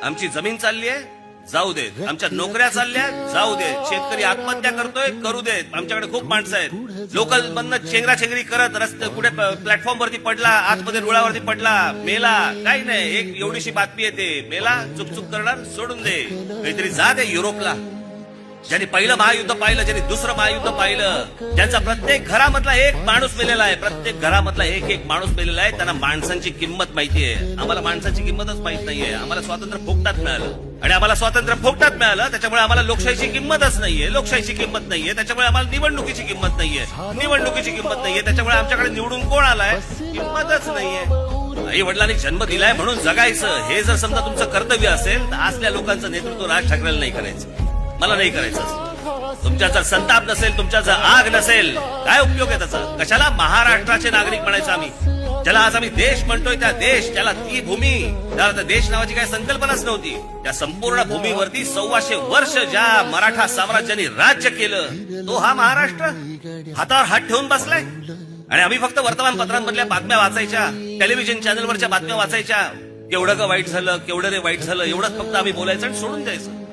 आमची जमीन चालली आहे, जाऊ देत. आमच्या नोकऱ्या चालल्या, जाऊ देत. शेतकरी आत्महत्या करतोय, करू देत. आमच्याकडे खूप माणसं आहेत. लोकल मधनं चेंगराचेंगरी करत रस्ते कुठे प्लॅटफॉर्म वरती पडला, आतमध्ये रुळावरती पडला, मेला, काही नाही. एक एवढीशी बातमी येते, मेला, चुकचुक करणार, सोडून दे. काहीतरी जा दे युरोपला. ज्यांनी पहिलं महायुद्ध पाहिलं, ज्यांनी दुसरं महायुद्ध पाहिलं, ज्यांचा प्रत्येक घरामधला एक माणूस मेलेला आहे, प्रत्येक घरामधला एक माणूस मेलेला आहे, त्यांना माणसांची किंमत माहितीये. आम्हाला माणसाची किंमतच माहित नाहीये. आम्हाला स्वातंत्र्य फुकटात मिळालं आणि आम्हाला स्वातंत्र्य फुकटात मिळालं, त्याच्यामुळे आम्हाला लोकशाहीची किंमतच नाहीये. लोकशाहीची किंमत नाहीये, त्याच्यामुळे आम्हाला निवडणुकीची किंमत नाहीये. निवडणुकीची किंमत नाहीये, त्याच्यामुळे आमच्याकडे निवडून कोण आलाय, किंमतच नाहीये. आई वडिलांनी जन्म दिलाय म्हणून जगायचं, हे जर समजा तुमचं कर्तव्य असेल तर असल्या लोकांचं नेतृत्व राज ठाकरेला नाही करायचं, मला नाही करायचं. तुमच्या जर संताप नसेल, तुमच्या जर आग नसेल, काय उपयोग आहे त्याचा? कशाला महाराष्ट्राचे नागरिक म्हणायचं आम्ही? ज्याला आज आम्ही देश म्हणतोय, त्या देश, त्याला ती भूमी, त्याला त्या देश नावाची काही संकल्पनाच नव्हती. त्या संपूर्ण भूमीवरती 125 वर्ष ज्या मराठा साम्राज्याने राज्य केलं, तो हा महाराष्ट्र हातावर हात ठेवून बसलाय. आणि आम्ही फक्त वर्तमानपत्रांमधल्या बातम्या वाचायच्या, टेलिव्हिजन चॅनलवरच्या बातम्या वाचायच्या. केवढं का वाईट झालं, केवढं रे वाईट झालं, एवढंच फक्त आम्ही बोलायचं आणि सोडून द्यायचं.